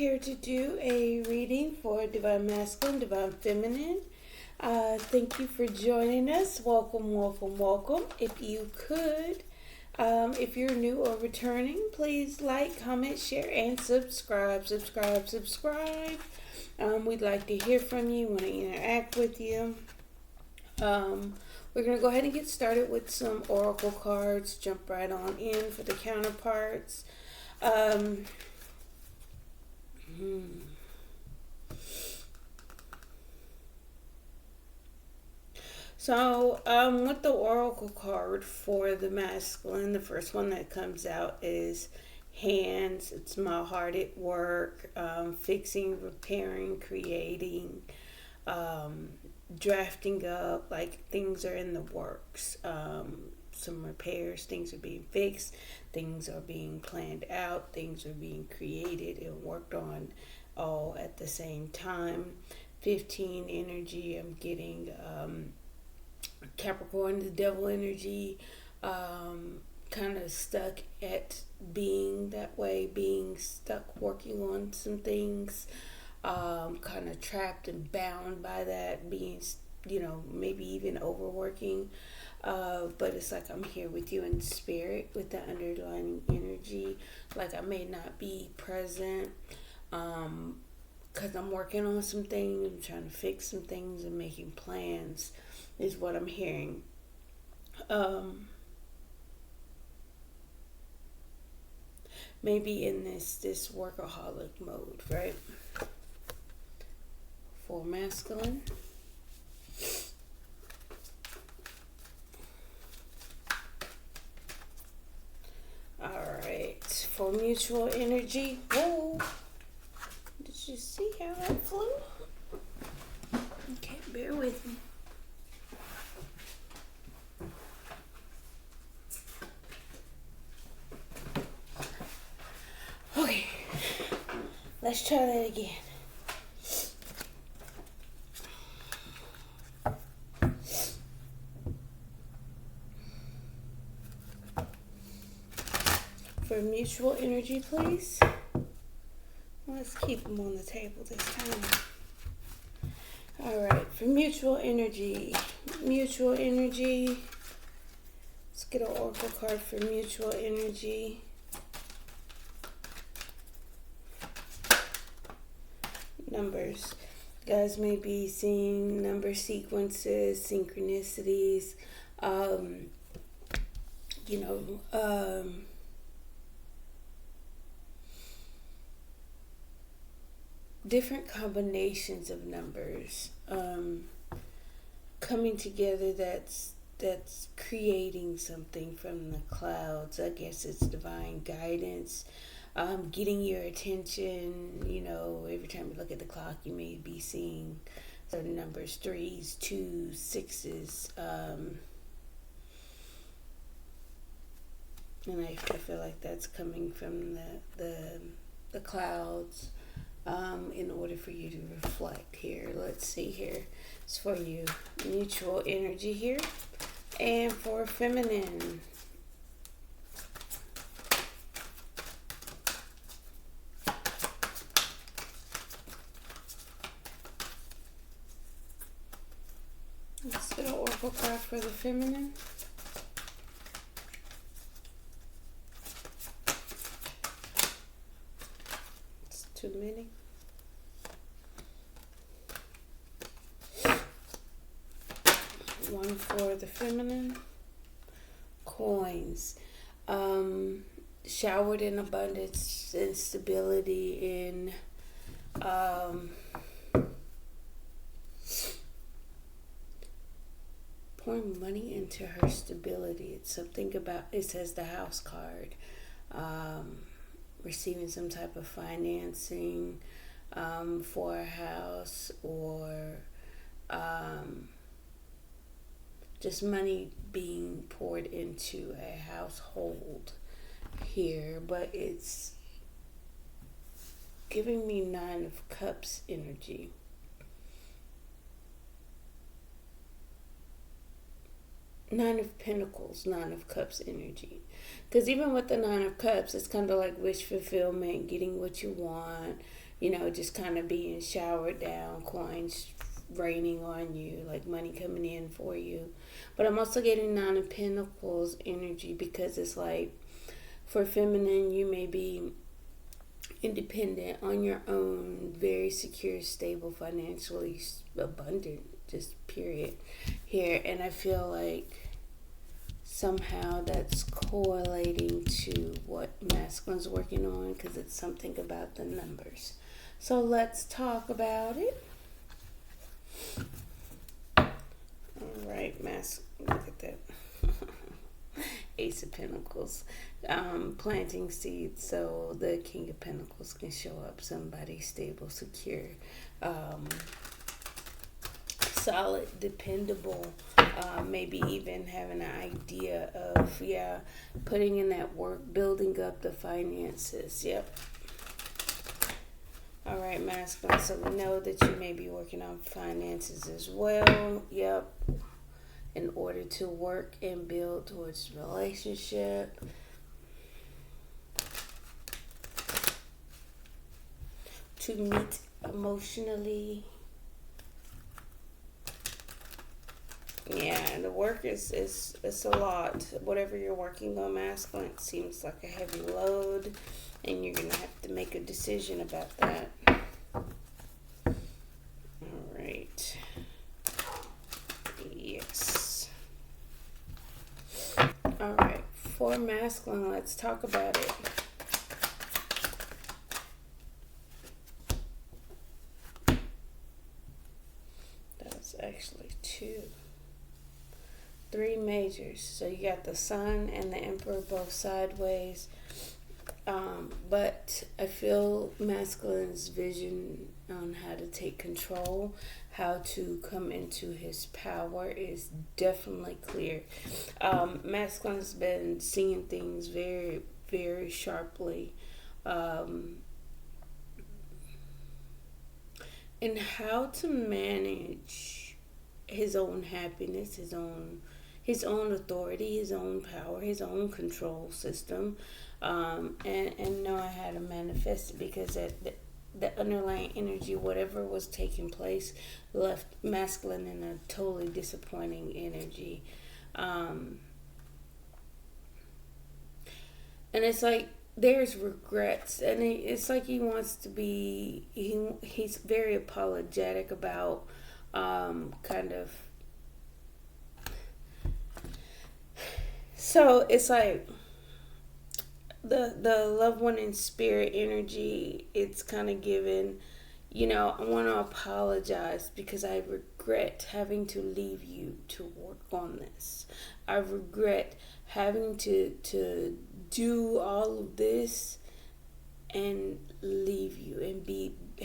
here to do a reading for Divine Masculine, Divine Feminine. Thank you for joining us. Welcome, welcome, welcome. If you could, if you're new or returning, please like, comment, share, and subscribe. Subscribe. We'd like to hear from you, want to interact with you. We're going to go ahead and get started with some oracle cards. Jump right on in for the counterparts. So, with the oracle card for the masculine, the first one that comes out is hands. It's my heart at work, fixing, repairing, creating, drafting up, like things are in the works. Some repairs, things are being fixed, things are being planned out, things are being created and worked on all at the same time. 15 energy, I'm getting Capricorn, the devil energy, kind of stuck at being that way, being stuck working on some things, kind of trapped and bound by that, being, maybe even overworking. But it's like I'm here with you in spirit with the underlying energy. Like I may not be present because I'm working on some things, I'm trying to fix some things and making plans is what I'm hearing. Maybe in this workaholic mode, right? For masculine. Alright, for mutual energy. Whoa! Did you see how that flew? Okay, bear with me. Okay, let's try that again. For mutual energy, please. Let's keep them on the table this time. Alright, for mutual energy. Let's get an oracle card for mutual energy. Numbers. You guys may be seeing number sequences, synchronicities, different combinations of numbers coming together that's creating something from the clouds. I guess it's divine guidance, getting your attention. Every time you look at the clock, you may be seeing certain numbers, 3s, 2s, 6s, and I feel like that's coming from the clouds. In order for you to reflect here. Let's see here. It's for you. Mutual energy here. And for feminine. Let's get an oracle card for the feminine. It's too many. One for the feminine. Coins. Showered in abundance and stability in pouring money into her stability. It's something about, it says the house card. Receiving some type of financing for a house, or just money being poured into a household here, but it's giving me 9 of Cups energy. Nine of Pentacles, 9 of Cups energy. Because even with the 9 of Cups, it's kind of like wish fulfillment, getting what you want, just kind of being showered down, coins raining on you, like money coming in for you. But I'm also getting Nine of Pentacles energy, because it's like, for feminine, you may be independent on your own, very secure, stable, financially abundant, just period here. And I feel like somehow that's correlating to what masculine's working on, because it's something about the numbers. So let's talk about it. All right, look at that. Ace of Pentacles, planting seeds so the King of Pentacles can show up. Somebody stable, secure, solid, dependable, maybe even having an idea of, putting in that work, building up the finances. Yep. All right, masculine. So we know that you may be working on finances as well. Yep. In order to work and build towards a relationship. To meet emotionally. Yeah, the work is it's a lot. Whatever you're working on, masculine, it seems like a heavy load, and you're gonna have to make a decision about that. All right. Yes. All right. For masculine, let's talk about it. That's actually 2. 3 majors. So you got the Sun and the Emperor both sideways. But I feel masculine's vision on how to take control, how to come into his power is definitely clear. Masculine's been seeing things very, very sharply. And how to manage his own happiness, his own authority, his own power, his own control system, and know how to manifest it, because the underlying energy, whatever was taking place, left masculine in a totally disappointing energy. And it's like there's regrets, and it's like he wants to be, he's very apologetic about kind of. So it's like the loved one in spirit energy, it's kind of given, I want to apologize because I regret having to leave you to work on this. I regret having to do all of this and leave you and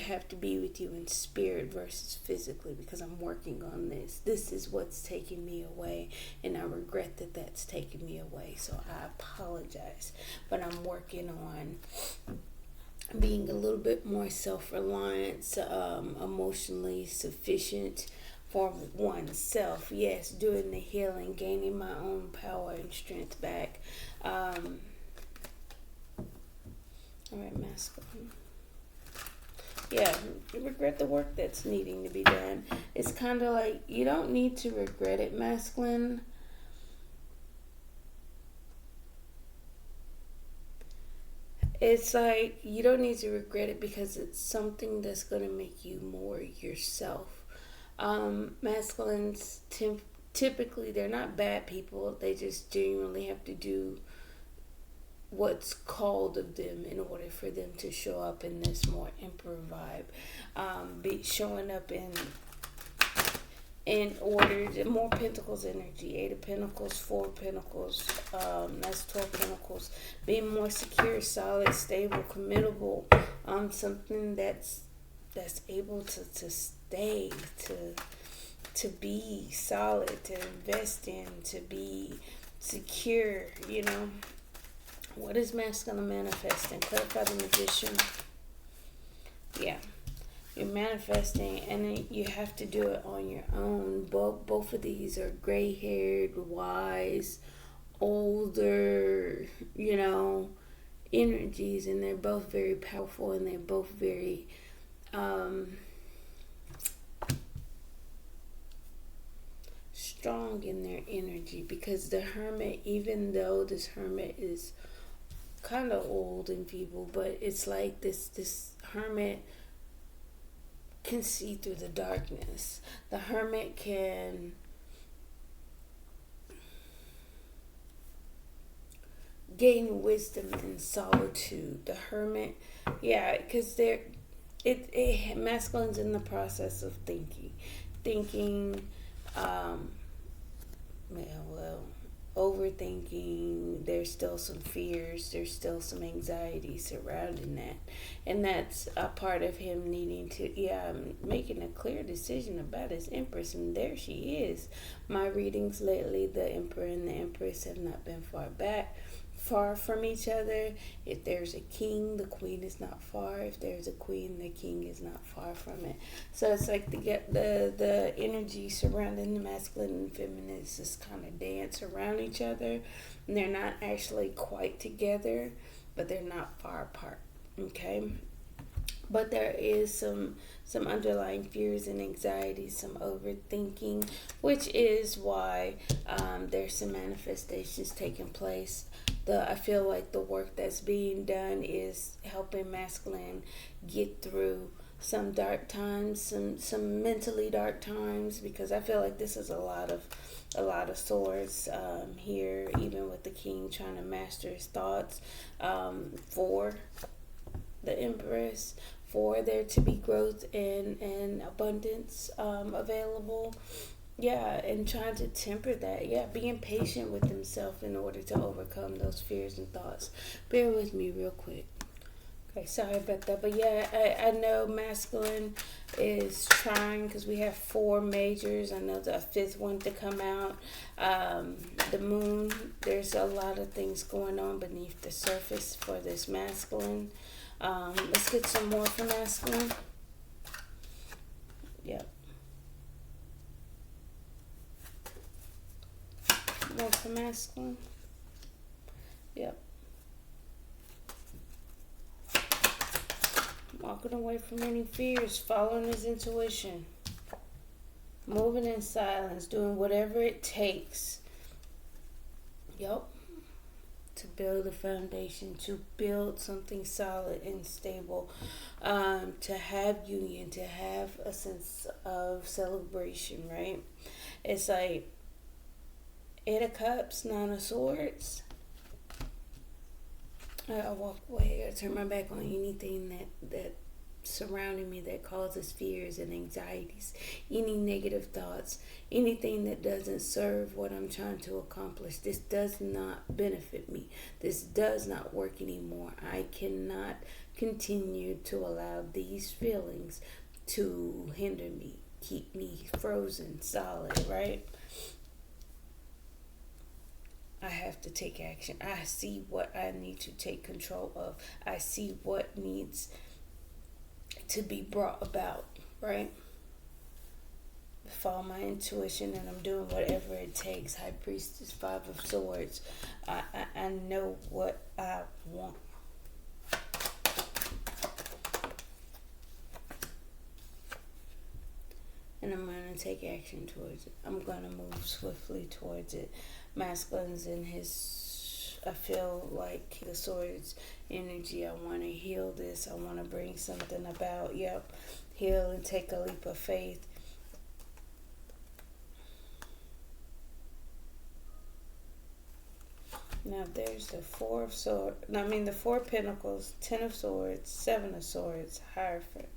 have to be with you in spirit versus physically, because I'm working on this. This is what's taking me away, and I regret that that's taken me away. So I apologize, but I'm working on being a little bit more self-reliant, emotionally sufficient for oneself. Yes, doing the healing, gaining my own power and strength back. All right, masculine. Yeah, regret the work that's needing to be done. It's kind of like, you don't need to regret it, masculine. It's like, you don't need to regret it because it's something that's going to make you more yourself. Masculines, typically, they're not bad people. They just genuinely have to do what's called of them in order for them to show up in this more emperor vibe, be showing up in order, more Pentacles energy, 8 of Pentacles, 4 of Pentacles, that's 12 Pentacles, being more secure, solid, stable, committable, something that's able to stay, to be solid, to invest in, to be secure, What is masculine manifesting? Clarify the Magician. Yeah. You're manifesting, and you have to do it on your own. Both of these are gray-haired, wise, older, energies, and they're both very powerful, and they're both very strong in their energy. Because the Hermit, even though this Hermit is kind of old and feeble, but it's like this Hermit can see through the darkness. The Hermit can gain wisdom in solitude. The Hermit, yeah, because masculine's in the process of thinking, yeah, well, overthinking. There's still some fears, there's still some anxiety surrounding that, and that's a part of him needing to making a clear decision about his Empress. And there she is. My readings lately, the Emperor and the Empress have not been far from each other. If there's a king, the queen is not far. If there's a queen, the king is not far from it. So it's like the energy surrounding the masculine and feminine is just kind of dance around each other, and they're not actually quite together, but they're not far apart. Okay. But there is some underlying fears and anxieties, some overthinking, which is why there's some manifestations taking place. I feel like the work that's being done is helping masculine get through some dark times, some mentally dark times, because I feel like this is a lot of swords here, even with the king trying to master his thoughts for the Empress, for there to be growth and abundance available. Yeah, and trying to temper that. Yeah, being patient with himself in order to overcome those fears and thoughts. Bear with me real quick. Okay, sorry about that. But yeah, I know masculine is trying, because we have 4 majors. I know the 5th one to come out. The moon, there's a lot of things going on beneath the surface for this masculine. Let's get some more for masculine. Yep. More for masculine. Yep. Walking away from any fears, following his intuition, moving in silence, doing whatever it takes. Yep. To build a foundation, to build something solid and stable, to have union, to have a sense of celebration, right? It's like 8 of Cups, 9 of Swords. I walk away. I turn my back on anything that surrounding me that causes fears and anxieties, any negative thoughts, anything that doesn't serve what I'm trying to accomplish. This does not benefit me. This does not work anymore. I cannot continue to allow these feelings to hinder me, keep me frozen, solid, right? I have to take action. I see what I need to take control of. I see what needs to be brought about, right? Follow my intuition, and I'm doing whatever it takes. High Priestess, 5 of Swords. I know what I want. And I'm going to take action towards it. I'm going to move swiftly towards it. Masculine's in his, I feel like the Swords energy. I want to heal this. I want to bring something about. Yep. Heal and take a leap of faith. Now there's the 4 of Swords. The 4 of Pentacles, 10 of Swords, 7 of Swords, Hierophant.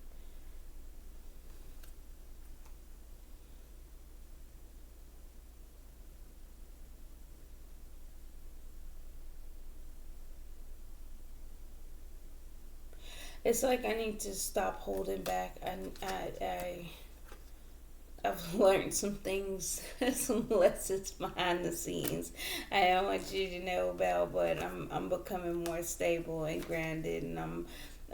It's like I need to stop holding back. I've learned some things, some lessons behind the scenes I don't want you to know about, but I'm becoming more stable and grounded, and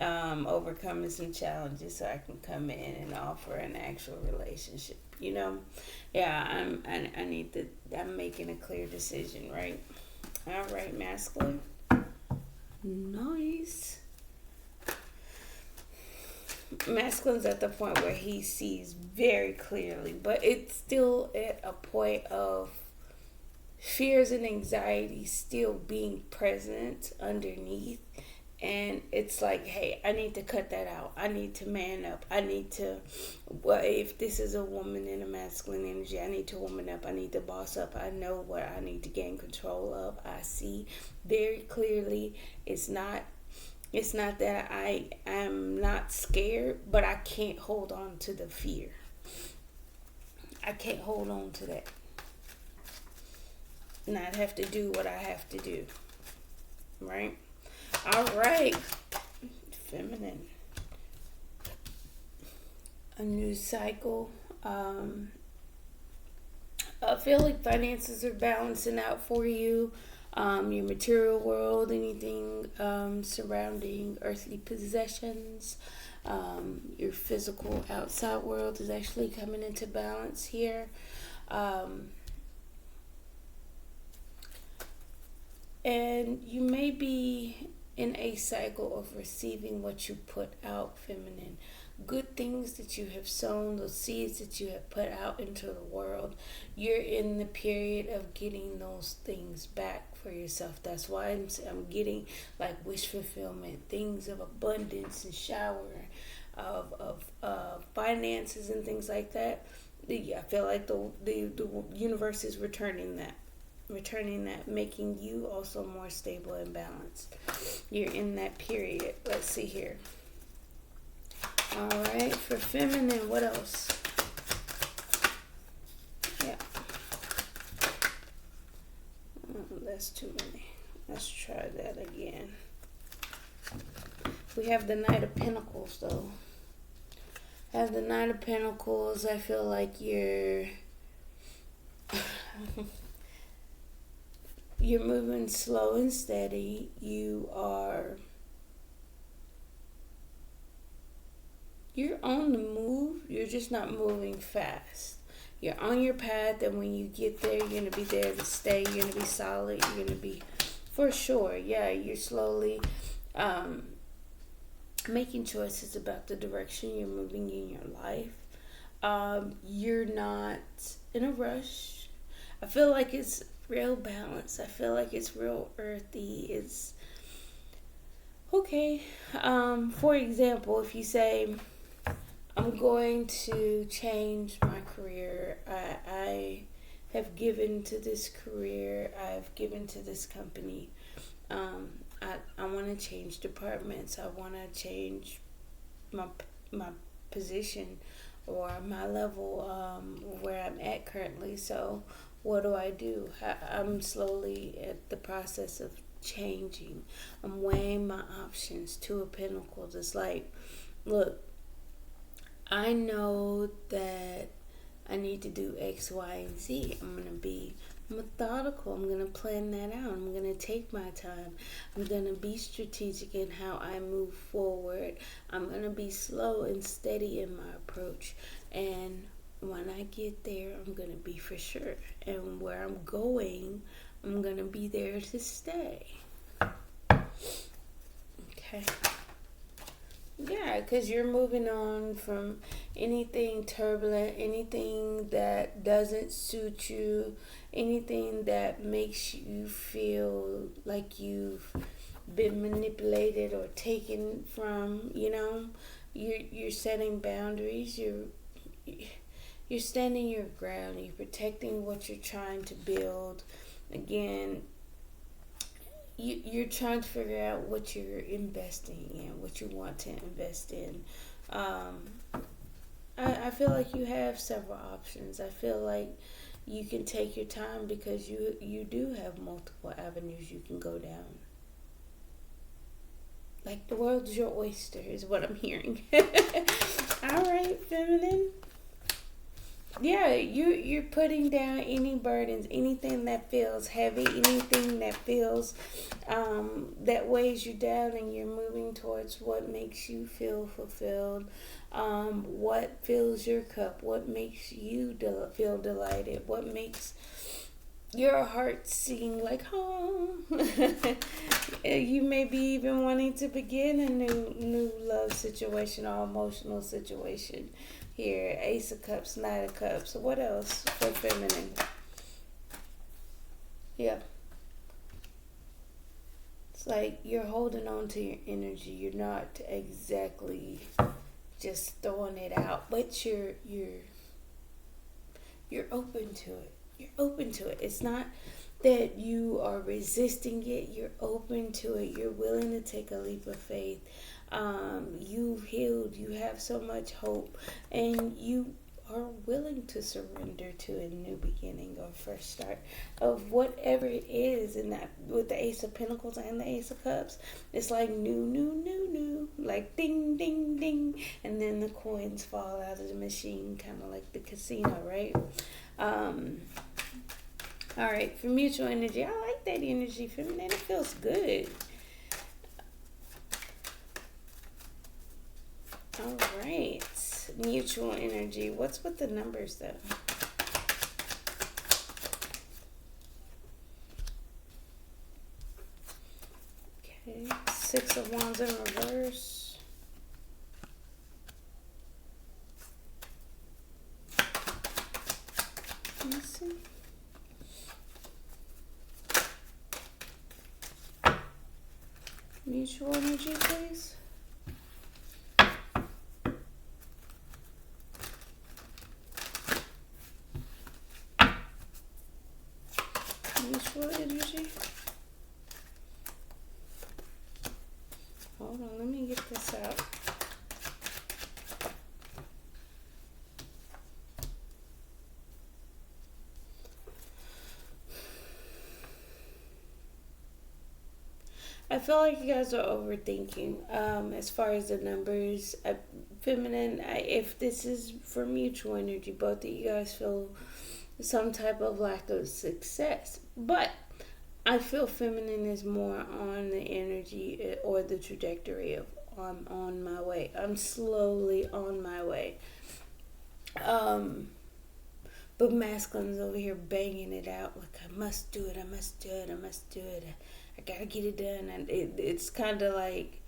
I'm overcoming some challenges so I can come in and offer an actual relationship. Yeah, I'm making a clear decision, right? All right, masculine. Nice. Masculine's at the point where he sees very clearly, but it's still at a point of fears and anxiety still being present underneath. And it's like, hey, I need to cut that out. I need to man up. I need to, well, if this is a woman in a masculine energy, I need to woman up. I need to boss up. I know what I need to gain control of. I see very clearly. It's not that I am not scared, but I can't hold on to the fear. I can't hold on to that. And I'd have to do what I have to do. Right? All right. Feminine. A new cycle. I feel like finances are balancing out for you. Your material world, anything surrounding earthly possessions, your physical outside world is actually coming into balance here. And you may be in a cycle of receiving what you put out, feminine. Good things that you have sown, those seeds that you have put out into the world, you're in the period of getting those things back for yourself. That's why I'm getting like wish fulfillment, things of abundance and shower of finances and things like that. I feel like the universe is returning that, making you also more stable and balanced. You're in that period. Let's see here. All right, for feminine, what else? Yeah. That's too many. Let's try that again. We have the Knight of Pentacles, though. Have the Knight of Pentacles. I feel like you're moving slow and steady. You're on the move. You're just not moving fast. You're on your path, and when you get there, you're going to be there to stay. You're going to be solid. You're going to be, for sure, yeah, you're slowly making choices about the direction you're moving in your life. You're not in a rush. I feel like it's real balance. I feel like it's real earthy. It's okay. For example, if you say, I'm going to change my career. I have given to this career. I've given to this company. I want to change departments. I want to change my position or my level where I'm at currently. So what do? I'm slowly at the process of changing. I'm weighing my options. Two of Pentacles. It's like, look, I know that I need to do X, Y, and Z. I'm going to be methodical. I'm going to plan that out. I'm going to take my time. I'm going to be strategic in how I move forward. I'm going to be slow and steady in my approach. And when I get there, I'm going to be for sure. And where I'm going, I'm going to be there to stay. Okay. Yeah, because you're moving on from anything turbulent, anything that doesn't suit you, anything that makes you feel like you've been manipulated or taken from, you're setting boundaries, you're standing your ground, you're protecting what you're trying to build. Again, you're trying to figure out what you're investing in, what you want to invest in. I feel like you have several options. I feel like you can take your time because you do have multiple avenues you can go down. Like the world's your oyster is what I'm hearing. All right, feminine. Yeah, you're putting down any burdens, anything that feels heavy, anything that feels that weighs you down, and you're moving towards what makes you feel fulfilled, what fills your cup, what makes you feel delighted, what makes your heart sing like, oh. You may be even wanting to begin a new love situation or emotional situation. Here, Ace of Cups, Knight of Cups. What else for feminine? Yeah. It's like you're holding on to your energy. You're not exactly just throwing it out, but you're open to it. You're open to it. It's not that you are resisting it. You're open to it. You're willing to take a leap of faith. You've healed. You have so much hope, and you are willing to surrender to a new beginning or fresh start of whatever it is. And that with the Ace of Pentacles and the Ace of Cups, it's like new, like ding, ding, ding, and then the coins fall out of the machine, kind of like the casino, right? All right, for mutual energy, I like that energy, feminine. It feels good. All right, mutual energy. What's with the numbers though? Okay, Six of Wands in reverse. Let me see. Mutual energy, please. Mutual energy. Hold on, let me get this out. I feel like you guys are overthinking as far as the numbers. Feminine, if this is for mutual energy, both of you guys feel some type of lack of success. But I feel feminine is more on the energy or the trajectory of I'm on my way. I'm slowly on my way. But masculine's over here banging it out like I must do it, I must do it, I must do it. I gotta get it done, and it's kind of like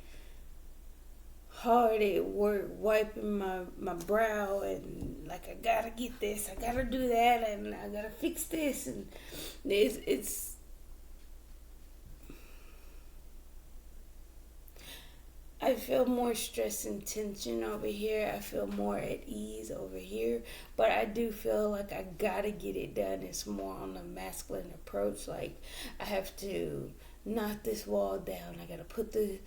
hard at work, wiping my brow, and like I gotta get this, I gotta do that, and I gotta fix this, and it's I feel more stress and tension over here. I feel more at ease over here. But I do feel like I gotta get it done. It's more on the masculine approach. Like I have to knock this wall down. I gotta put the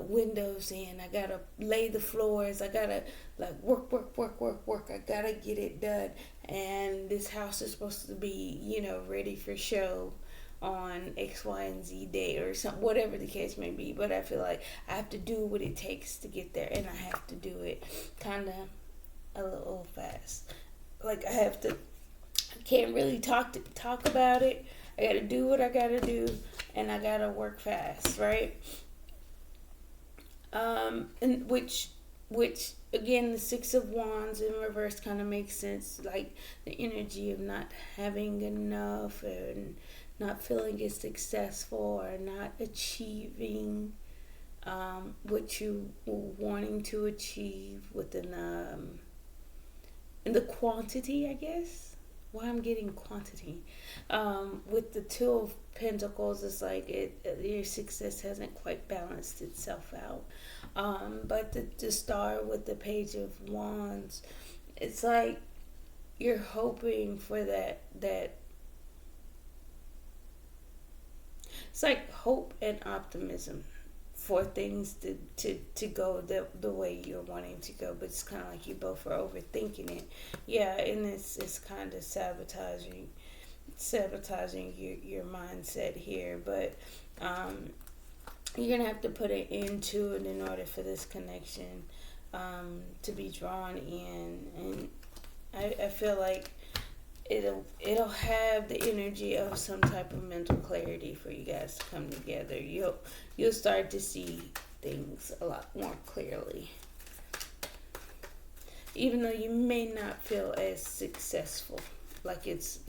windows in. I gotta lay the floors. I gotta like work. I gotta get it done. And this house is supposed to be, ready for show on X, Y, and Z day or something, whatever the case may be. But I feel like I have to do what it takes to get there, and I have to do it kind of a little fast. Like I have to, I can't really talk about it. I got to do what I got to do, and I got to work fast, right? And which again, the Six of Wands in reverse kind of makes sense, like the energy of not having enough and not feeling as successful or not achieving what you were wanting to achieve within in the quantity, I guess. Why I'm getting quantity. With the Two of Pentacles, it's like your success hasn't quite balanced itself out. But the Star with the Page of Wands, it's like you're hoping for that it's like hope and optimism for things to go the way you're wanting to go, but it's kind of like you both are overthinking it. Yeah, and it's kind of sabotaging your mindset here, but you're gonna have to put an end to it in order for this connection to be drawn in, and I feel like it'll have the energy of some type of mental clarity for you guys to come together. You'll start to see things a lot more clearly, even though you may not feel as successful. Like it's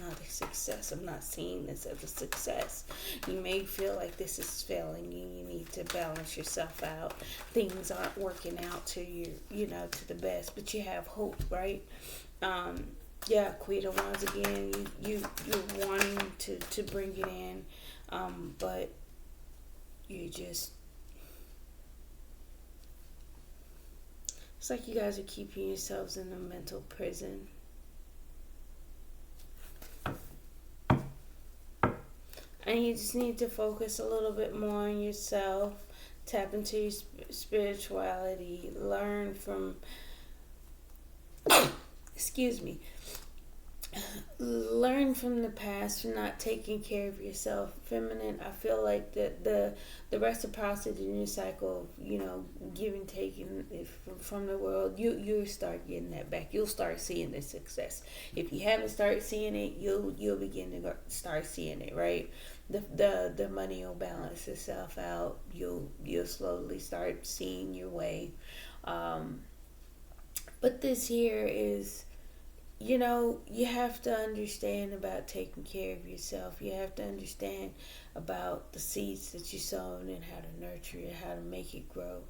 not a success. I'm not seeing this as a success. You may feel like this is failing you. You need to balance yourself out. Things aren't working out to you, to the best, but you have hope, right? Yeah, Queen of Wands again. You're wanting to bring it in, but you just, it's like you guys are keeping yourselves in a mental prison. And you just need to focus a little bit more on yourself, tap into your spirituality, learn from, excuse me, learn from the past for not taking care of yourself. Feminine, I feel like the reciprocity in your cycle of, giving, taking from the world, you'll start getting that back. You'll start seeing the success. If you haven't started seeing it, you'll begin to start seeing it, right? The money will balance itself out. You'll slowly start seeing your way. But this here is, you have to understand about taking care of yourself. You have to understand about the seeds that you sown and how to nurture it, how to make it grow.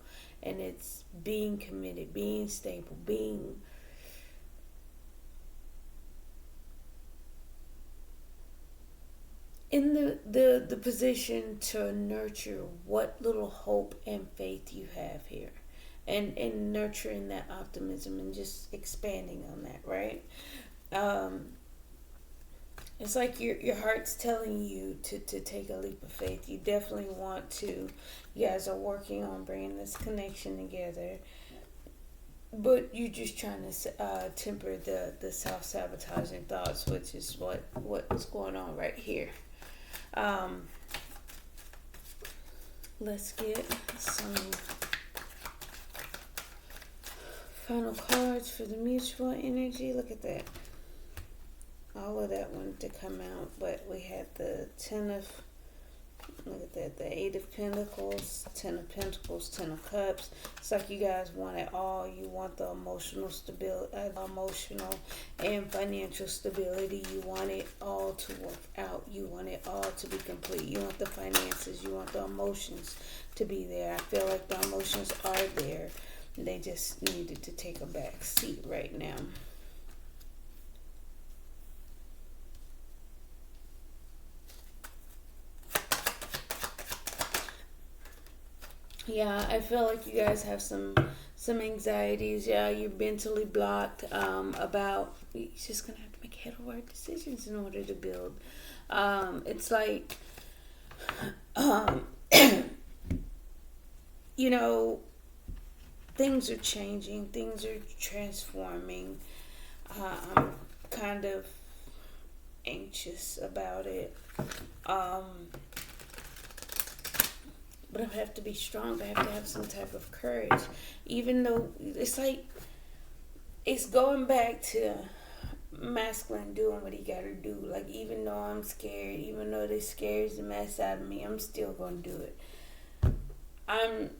And it's being committed, being stable, being in the position to nurture what little hope and faith you have here. And nurturing that optimism and just expanding on that, right? It's like your heart's telling you to take a leap of faith. You definitely want to. You guys are working on bringing this connection together, but you're just trying to temper the self-sabotaging thoughts, which is what's going on right here. Let's get some final cards for the mutual energy. Look at that. All of that wanted to come out, but we had the look at that, the 8 of Pentacles, 10 of Pentacles, 10 of Cups. It's like you guys want it all. You want the emotional stability, emotional and financial stability. You want it all to work out. You want it all to be complete. You want the finances. You want the emotions to be there. I feel like the emotions are there. They just needed to take a back seat right now. Yeah, I feel like you guys have some anxieties. Yeah, you're mentally blocked about. You're just gonna have to make head over decisions in order to build. It's like, things are changing, things are transforming. I'm kind of anxious about it. But I have to be strong. I have to have some type of courage. Even though it's like, it's going back to masculine doing what he got to do. Like, even though I'm scared, even though this scares the mess out of me, I'm still going to do it. I'm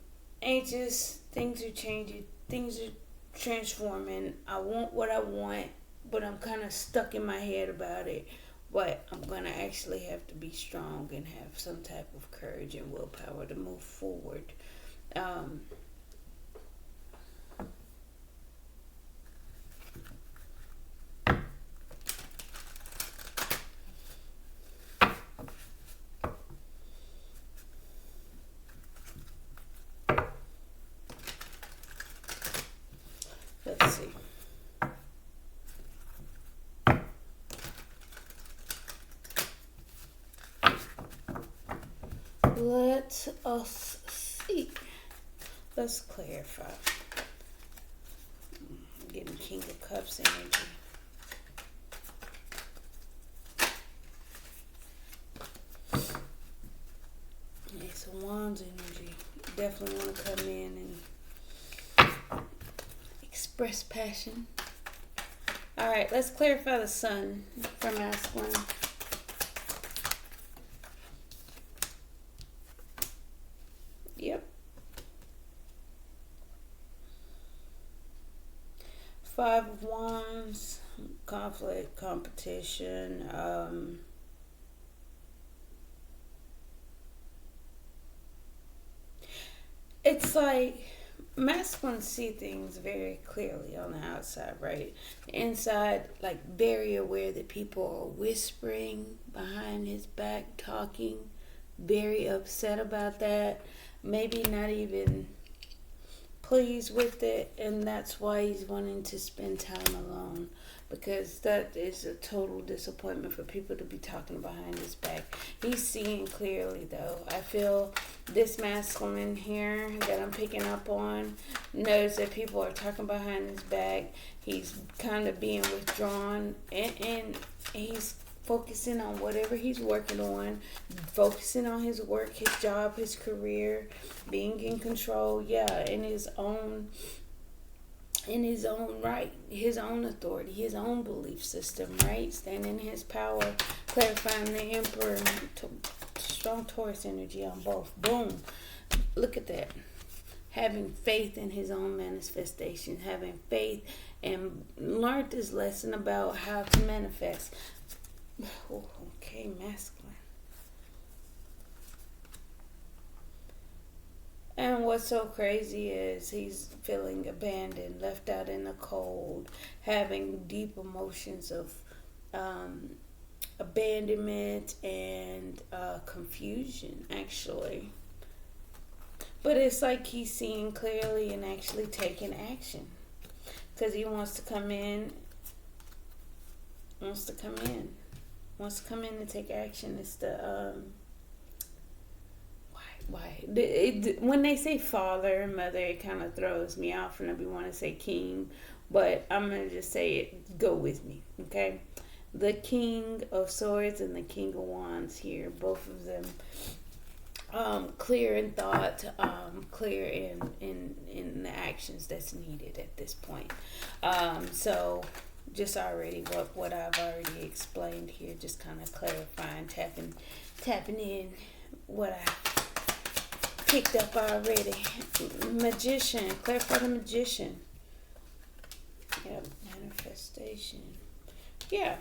anxious. Things are changing. Things are transforming. I want what I want, but I'm kind of stuck in my head about it. But I'm going to actually have to be strong and have some type of courage and willpower to move forward. Let's see. Let us see. Let's clarify. I'm getting King of Cups energy. Ace of Wands energy. Definitely want to come in and express passion. Alright, let's clarify the Sun for masculine. Five of Wands, conflict, competition. It's like masculine see things very clearly on the outside, right? The inside, like very aware that people are whispering behind his back, talking, very upset about that. Maybe not even pleased with it, and that's why he's wanting to spend time alone, because that is a total disappointment for people to be talking behind his back. He's seeing clearly, though. I feel this masculine here that I'm picking up on knows that people are talking behind his back. He's kind of being withdrawn, and he's focusing on whatever he's working on, focusing on his work, his job, his career, being in control, yeah, in his own right, his own authority, his own belief system, right? Standing in his power, clarifying the Emperor, strong Taurus energy on both. Boom. Look at that. Having faith in his own manifestation, having faith, and learned this lesson about how to manifest. Oh, okay, masculine. And what's so crazy is he's feeling abandoned, left out in the cold, having deep emotions of abandonment and confusion, actually. But it's like he's seeing clearly and actually taking action, because he wants to come in, wants to come in. Wants to come in and take action. It's the when they say father and mother, it kind of throws me off, and I be want to say king, but I'm gonna just say it. Go with me, okay? The King of Swords and the King of Wands here, both of them clear in thought, clear in the actions that's needed at this point. So just already what I've already explained here, just kind of clarifying, tapping in what I picked up already. Magician, clarify the Magician. Yep, manifestation. Yeah.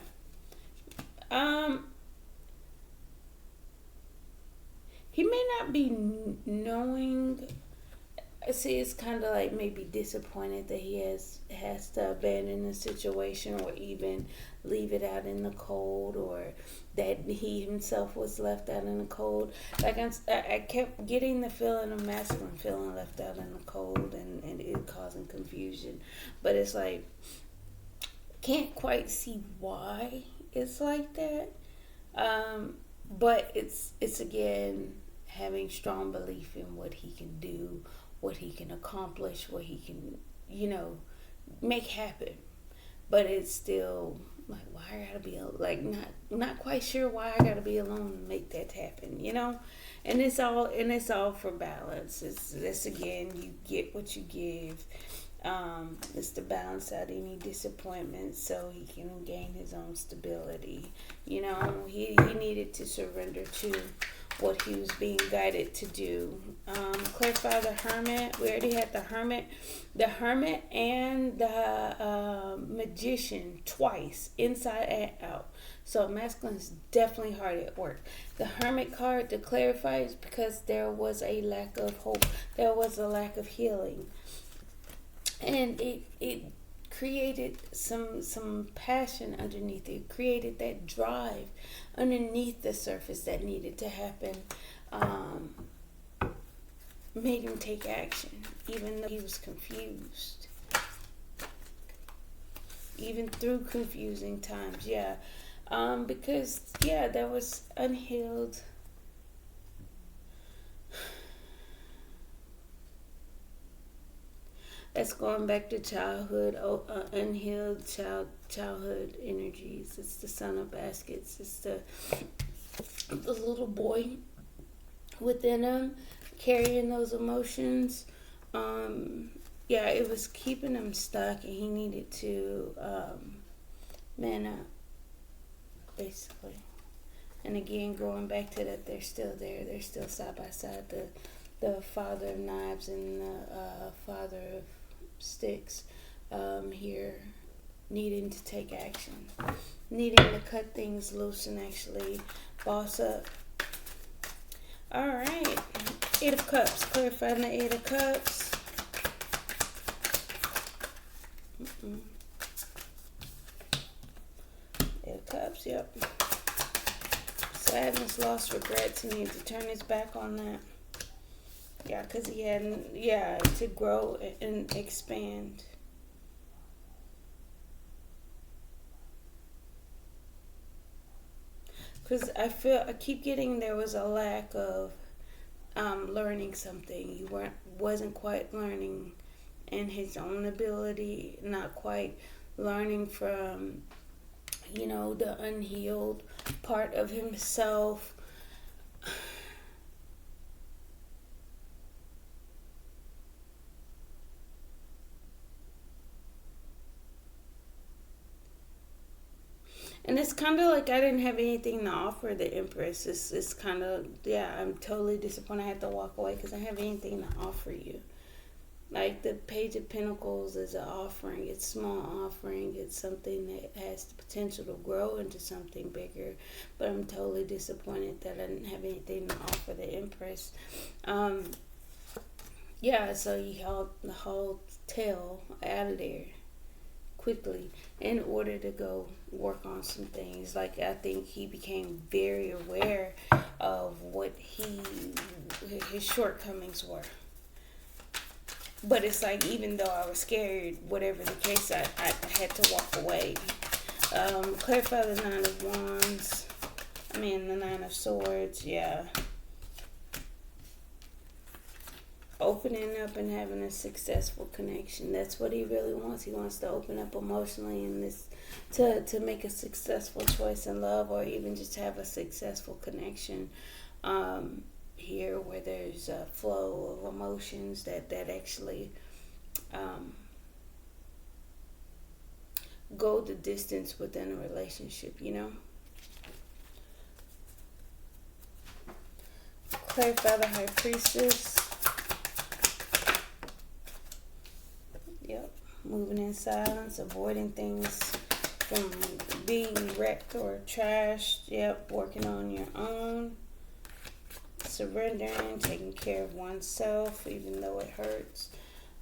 He may not be knowing. See, it's kind of like maybe disappointed that he has to abandon the situation, or even leave it out in the cold, or that he himself was left out in the cold. Like I kept getting the feeling of masculine feeling left out in the cold, and it causing confusion. But it's like, can't quite see why it's like that. But it's again having strong belief in what he can do, what he can accomplish, what he can, make happen. But it's still like, why I gotta be like not quite sure why I gotta be alone to make that happen, And it's all for balance. It's again, you get what you give. It's to balance out any disappointment so he can gain his own stability. He needed to surrender to what he was being guided to do. Clarify the Hermit. We already had the Hermit and the Magician twice, inside and out. So masculine is definitely hard at work. The Hermit card, to clarify, is because there was a lack of hope. There was a lack of healing. And it created some passion underneath it. It created that drive underneath the surface that needed to happen. Made him take action, even though he was confused. Even through confusing times, yeah. Because, yeah, there was unhealed. That's going back to childhood, unhealed childhood energies. It's the Son of Baskets. It's the little boy within him carrying those emotions. Yeah, it was keeping him stuck, and he needed to man up, basically. And again, going back to that, they're still there. They're still side by side. The Father of Knives and the Father of Sticks here needing to take action, needing to cut things loose and actually boss up. All right, Eight of Cups, clarifying the Eight of Cups. Eight of Cups, yep. Sadness, loss, regrets. He needs to turn his back on that. Yeah, because he hadn't, to grow and expand. Because I keep getting there was a lack of learning something. He wasn't quite learning in his own ability, not quite learning from, the unhealed part of himself. And it's kind of like I didn't have anything to offer the Empress. It's kind of, I'm totally disappointed I had to walk away because I don't have anything to offer you. Like the Page of Pentacles is an offering. It's a small offering. It's something that has the potential to grow into something bigger. But I'm totally disappointed that I didn't have anything to offer the Empress. So he hauled the whole tail out of there quickly in order to go work on some things. Like, I think he became very aware of what his shortcomings were. But it's like, even though I was scared, whatever the case, I had to walk away. Clarify the Nine of Wands. The Nine of Swords, yeah. Opening up and having a successful connection. That's what he really wants. He wants to open up emotionally in this to make a successful choice in love, or even just have a successful connection here, where there's a flow of emotions that actually go the distance within a relationship, Clarify the High Priestess. Yep. Moving in silence, avoiding things from being wrecked or trashed. Yep. Working on your own. Surrendering, taking care of oneself, even though it hurts.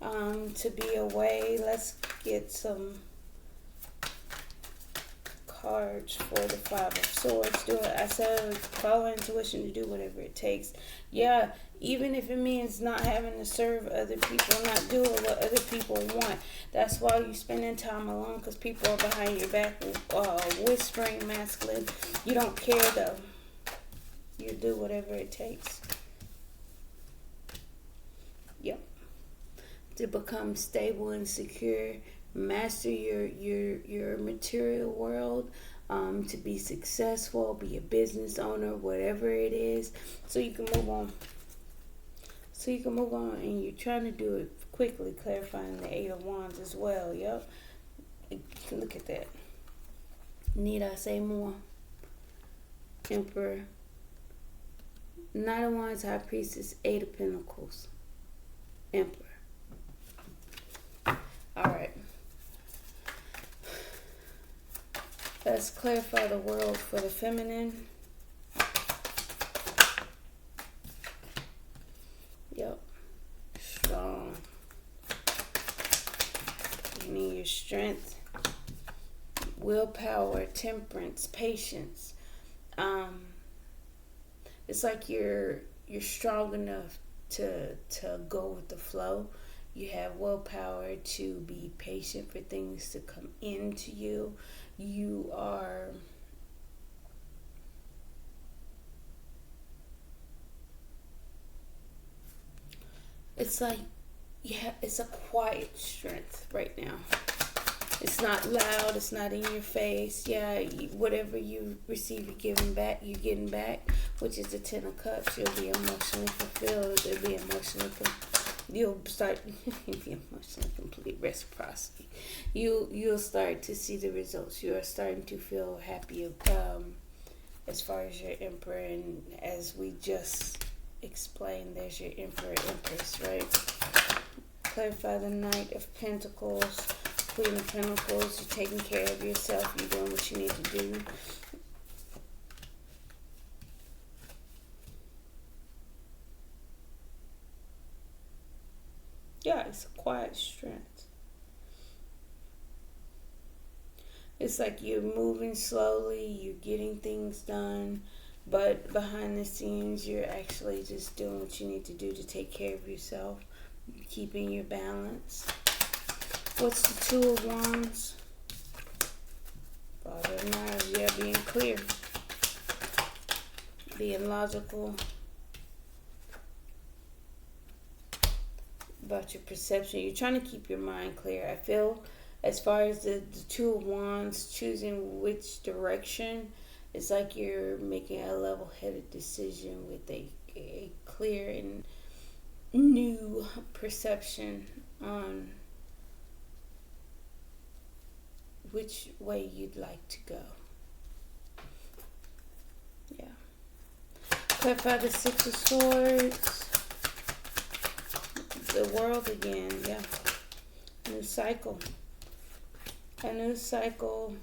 To be away. Let's get some cards for the Five of Swords. Do it. I said follow intuition to do whatever it takes. Yeah, even if it means not having to serve other people, not doing what other people want. That's why you're spending time alone, because people are behind your back whispering masculine. You don't care though. You do whatever it takes. Yep. To become stable and secure. Master your material world. To be successful. Be a business owner. Whatever it is. So you can move on. And you're trying to do it quickly. Clarifying the Eight of Wands as well. Yep. Look at that. Need I say more? Emperor. Knight of Wands, High Priestess, Eight of Pentacles, Emperor. Alright. Let's clarify the world for the feminine. Yep. Strong. You need your strength, willpower, temperance, patience. It's like you're strong enough to go with the flow. You have willpower to be patient for things to come into you. You are it's like it's a quiet strength right now. It's not loud. It's not in your face. Yeah, whatever you receive, you're getting back, which is the Ten of Cups. You'll be emotionally fulfilled. You'll be emotionally complete. Reciprocity. You'll start to see the results. You are starting to feel happy as far as your Emperor, and as we just explained, there's your Emperor, Empress, right? Clarify the Knight of Pentacles. Queen of Pentacles, you're taking care of yourself. You're doing what you need to do. Yeah, it's a quiet strength. It's like you're moving slowly, you're getting things done, but behind the scenes, you're actually just doing what you need to do to take care of yourself, keeping your balance. What's the Two of Wands? Father of Knives, yeah, being clear, being logical about your perception. You're trying to keep your mind clear. I feel as far as the Two of Wands, choosing which direction, it's like you're making a level-headed decision with a clear and new perception on which way you'd like to go. Yeah. Clarify the Six of Swords. The World again, yeah. New cycle. A new cycle.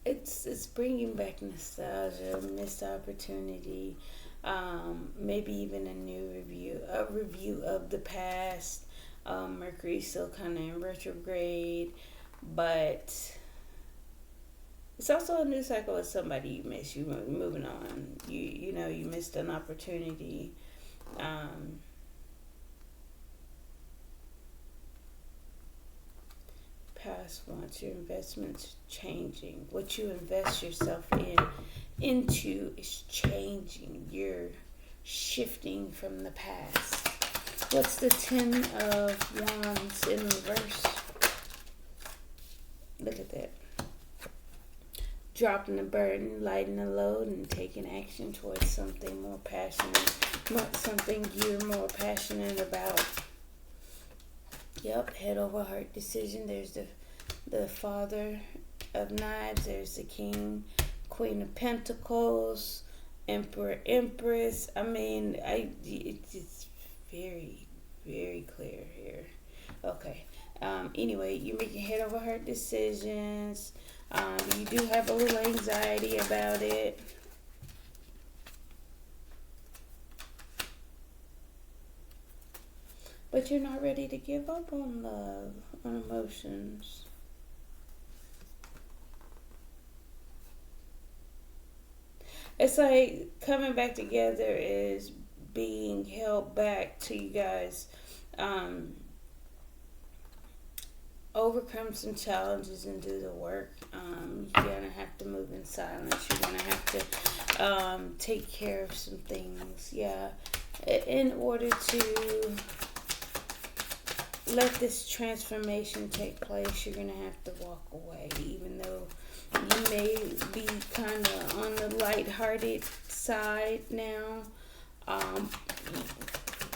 It's bringing back nostalgia, missed opportunity, maybe even a review of the past. Mercury's still kind of in retrograde, but it's also a new cycle with somebody you miss. You moving on. You know you missed an opportunity. Past wants your investments changing. What you invest yourself into is changing. You're shifting from the past. What's the Ten of Wands in reverse? Look at that. Dropping the burden, lighting the load, and taking action towards something more passionate, something you're more passionate about. Yep, head over heart decision. There's the Father of Knives. There's the King, Queen of Pentacles, Emperor, Empress. I mean, it's very, very clear here. Okay. Anyway, you're making head over heart decisions. You do have a little anxiety about it. But you're not ready to give up on love, on emotions. It's like coming back together is being held back to you guys overcome some challenges and do the work. You're going to have to move in silence. You're going to have to take care of some things. Yeah. In order to let this transformation take place, you're going to have to walk away. Even though you may be kind of on the lighthearted side now.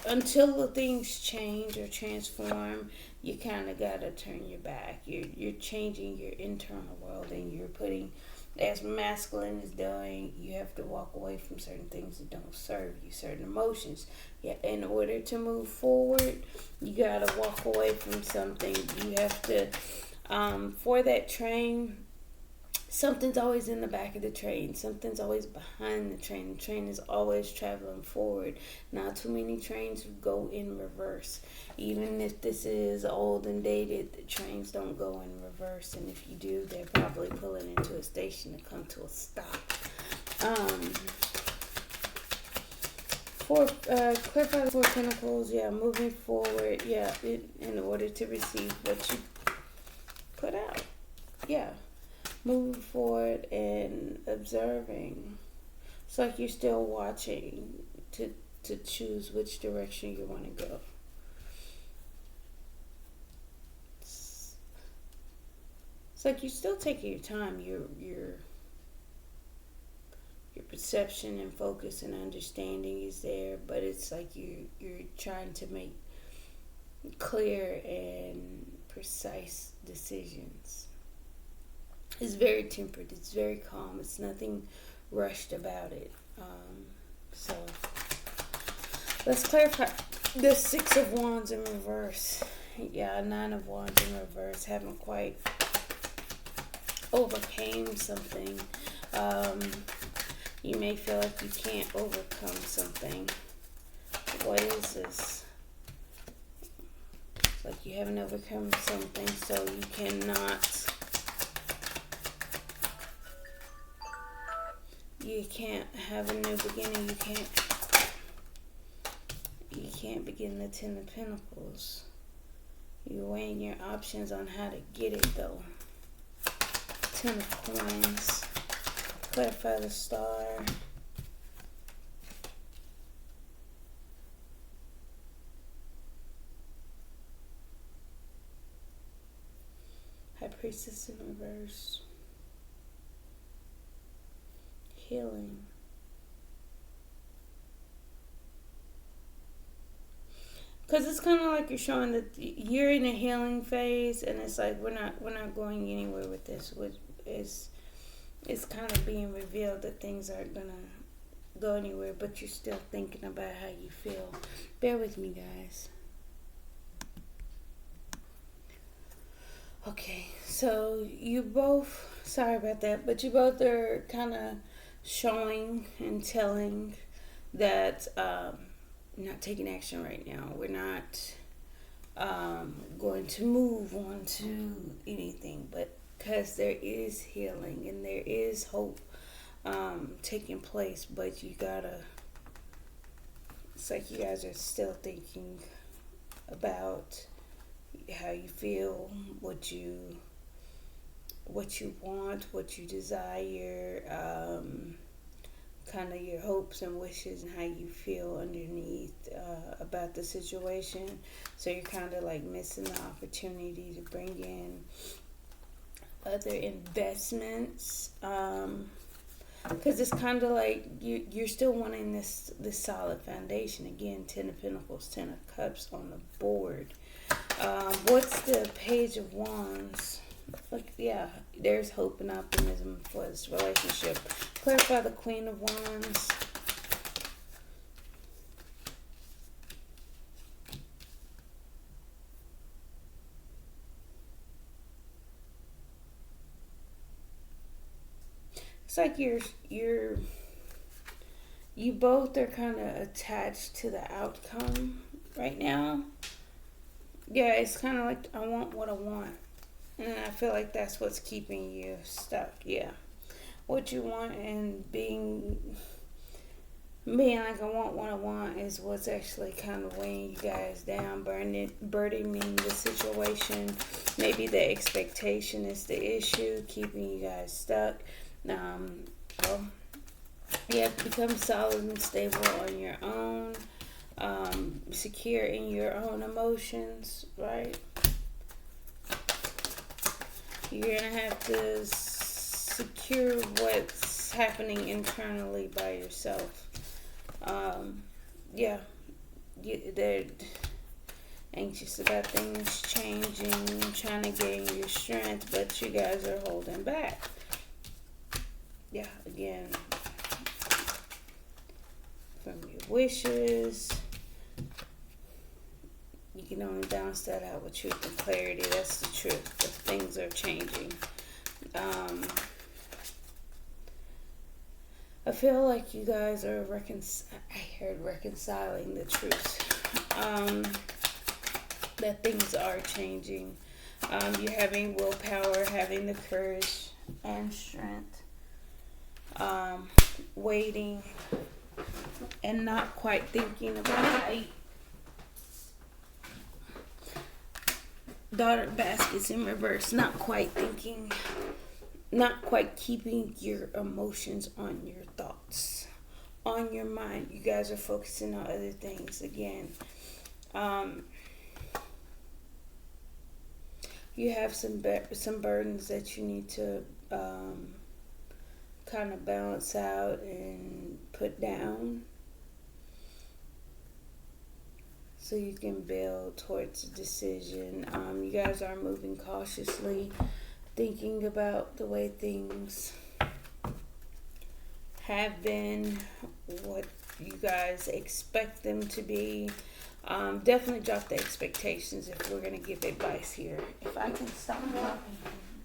Until the things change or transform, you kind of got to turn your back. You're changing your internal world, and you're putting, as masculine is doing, you have to walk away from certain things that don't serve you, certain emotions. Yeah, in order to move forward, you got to walk away from something. You have to, for that train, something's always in the back of the train. Something's always behind the train. The train is always traveling forward. Not too many trains go in reverse. Even if this is old and dated, the trains don't go in reverse. And if you do, they're probably pulling into a station to come to a stop. Clarify the Four of Pentacles. Yeah, moving forward. Yeah, in order to receive what you put out. Yeah. Moving forward and observing. It's like you're still watching to choose which direction you want to go. It's like you're still taking your time. Your perception and focus and understanding is there, but it's like you're trying to make clear and precise decisions. It's very tempered. It's very calm. It's nothing rushed about it. So Let's clarify the Six of Wands in reverse. Yeah, Nine of Wands in reverse. Haven't quite overcame something. You may feel like you can't overcome something. What is this? It's like you haven't overcome something, so you cannot. You can't have a new beginning. You can't begin the Ten of Pentacles. You're weighing your options on how to get it though. Ten of Coins. Clarify the Star. High Priestess in reverse. Healing. Because it's kind of like you're showing that you're in a healing phase, and it's like we're not going anywhere with this. It's kind of being revealed that things aren't gonna go anywhere, but you're still thinking about how you feel. Bear with me, guys. Okay, so you both, sorry about that, but you both are kind of showing and telling that not taking action right now. We're not going to move on to anything, but because there is healing and there is hope taking place, but you gotta, it's like you guys are still thinking about how you feel, what you want, what you desire, kind of your hopes and wishes, and how you feel underneath about the situation. So you're kind of like missing the opportunity to bring in other investments, because it's kind of like you're still wanting this solid foundation. Again, Ten of Pentacles, Ten of Cups on the board. What's the Page of Wands? Like, yeah, there's hope and optimism for this relationship. Clarify the Queen of Wands. It's like you both are kind of attached to the outcome right now. Yeah, it's kind of like I want what I want. And I feel like that's what's keeping you stuck. Yeah. What you want and being like I want what I want is what's actually kind of weighing you guys down, burdening the situation. Maybe the expectation is the issue, keeping you guys stuck. Well, you have to become solid and stable on your own, secure in your own emotions, right? You're gonna have to secure what's happening internally by yourself. Yeah, they're anxious about things changing, trying to gain your strength, but you guys are holding back. Yeah, again, from your wishes, you can only balance that out with truth and clarity. That's the truth. But things are changing. I feel like you guys are reconciling the truth. That things are changing. You're having willpower, having the courage and strength. Waiting and not quite thinking about how daughter baskets in reverse, not quite thinking, not quite keeping your emotions on your thoughts, on your mind. You guys are focusing on other things again. You have some burdens that you need to kind of balance out and put down, so you can build towards a decision. You guys are moving cautiously, thinking about the way things have been, what you guys expect them to be. Definitely drop the expectations if we're going to give advice here. If I can stop dropping things.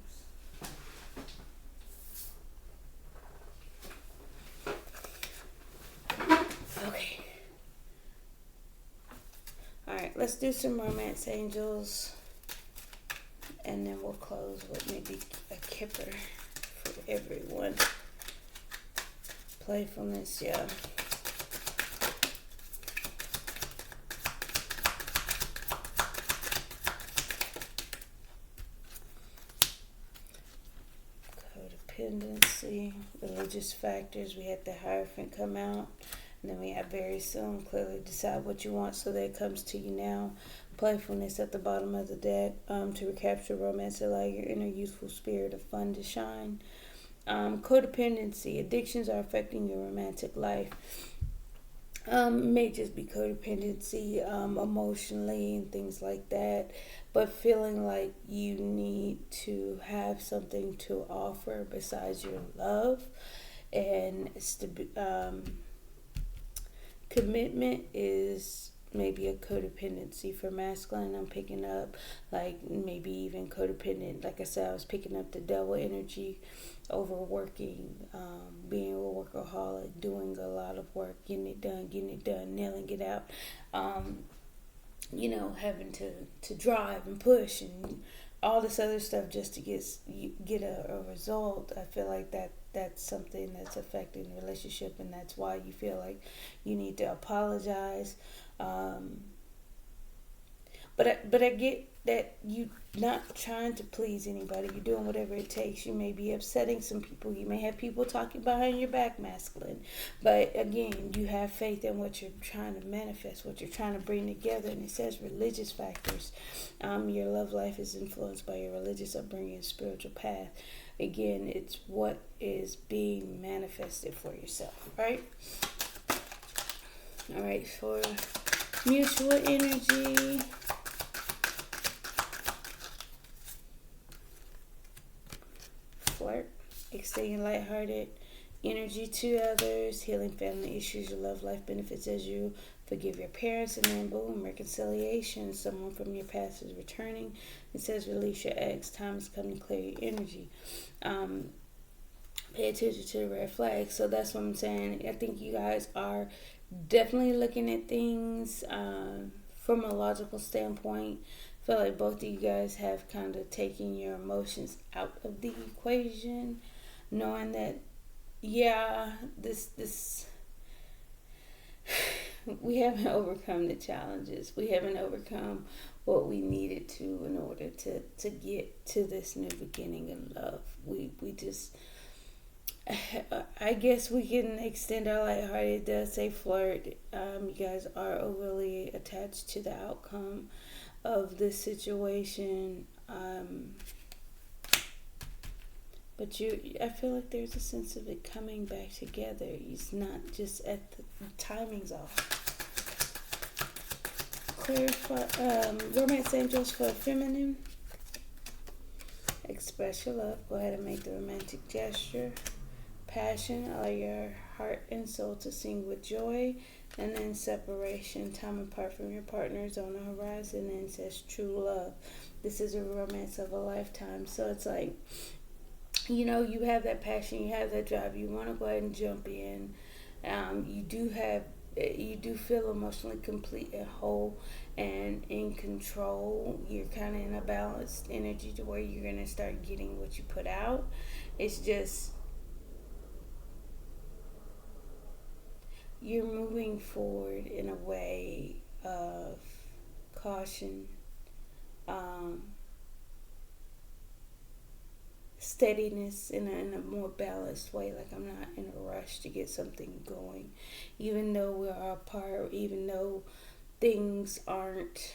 Okay. Alright, let's do some romance angels. And then we'll close with maybe a kipper for everyone. Playfulness, yeah. Codependency, religious factors. We had the Hierophant come out. And then we have very soon, clearly decide what you want so that it comes to you now. Playfulness at the bottom of the deck, to recapture romance, allow your inner youthful spirit of fun to shine. Codependency, addictions are affecting your romantic life. May just be codependency, emotionally and things like that, but feeling like you need to have something to offer besides your love. And commitment is maybe a codependency for masculine. I'm picking up, like, maybe even codependent. Like I said, I was picking up the devil energy, overworking, being a workaholic, doing a lot of work, getting it done, nailing it out. Having to drive and push and all this other stuff just to get a result. I feel like that's something that's affecting the relationship, and that's why you feel like you need to apologize. But I get that you not trying to please anybody. You're doing whatever it takes. You may be upsetting some people. You may have people talking behind your back, masculine. But again, you have faith in what you're trying to manifest, what you're trying to bring together. And it says religious factors. Your love life is influenced by your religious upbringing and spiritual path. Again, it's what is being manifested for yourself, right? All right, for mutual energy. Flirt, extending lighthearted energy to others, healing family issues, your love life benefits as you forgive your parents, and then boom, reconciliation. Someone from your past is returning. It says release your ex. Time is coming to clear your energy. Pay attention to the red flags. So that's what I'm saying. I think you guys are definitely looking at things from a logical standpoint. I feel like both of you guys have kind of taken your emotions out of the equation, knowing that, yeah, this we haven't overcome the challenges. We haven't overcome what we needed to in order to get to this new beginning in love. We just, I guess we can extend our lighthearted. It does say flirt. You guys are overly attached to the outcome of this situation. But I feel like there's a sense of it coming back together. It's not just at the timing's off. Clarify, romance angels for feminine. Express your love. Go ahead and make the romantic gesture. Passion, allow your heart and soul to sing with joy. And then separation, time apart from your partners on the horizon. And it says true love. This is a romance of a lifetime. So it's like, you have that passion, you have that drive, you want to go ahead and jump in. You do feel emotionally complete and whole and in control. You're kind of in a balanced energy to where you're going to start getting what you put out. It's just, you're moving forward in a way of caution, steadiness in a more balanced way. Like, I'm not in a rush to get something going, even though we are apart, even though things aren't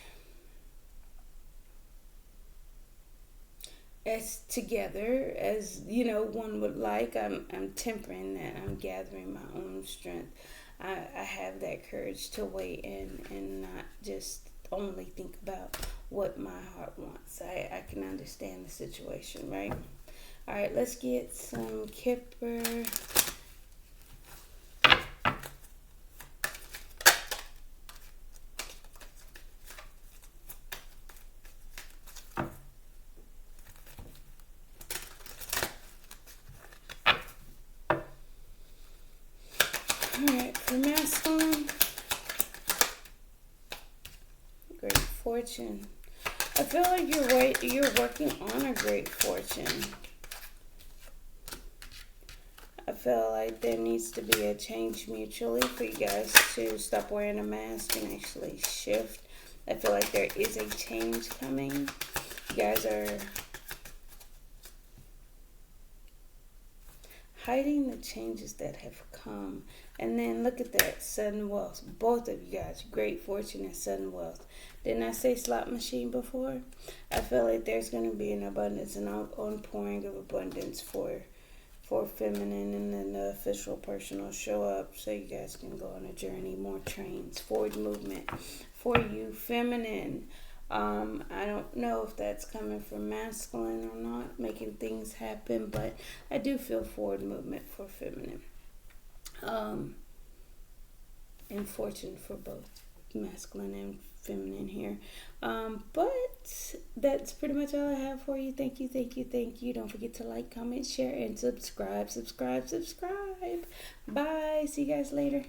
as together as one would like. I'm tempering that. I'm gathering my own strength. I have that courage to wait and not just only think about what my heart wants. I can understand the situation, right? All right, let's get some Kipper. fortune. I feel like you're working on a great fortune. I feel like there needs to be a change mutually for you guys to stop wearing a mask and actually shift. I feel like there is a change coming. You guys are hiding the changes that have come. And then look at that, sudden wealth. Both of you guys, great fortune and sudden wealth. Didn't I say slot machine before? I feel like there's going to be an abundance, an outpouring of abundance for feminine, and then the official person will show up so you guys can go on a journey. More trains, forward movement for you, feminine. I don't know if that's coming from masculine or not, making things happen, but I do feel forward movement for feminine. And fortune for both masculine and feminine here. But that's pretty much all I have for you. Thank you. Don't forget to like, comment, share, and subscribe. Bye. See you guys later.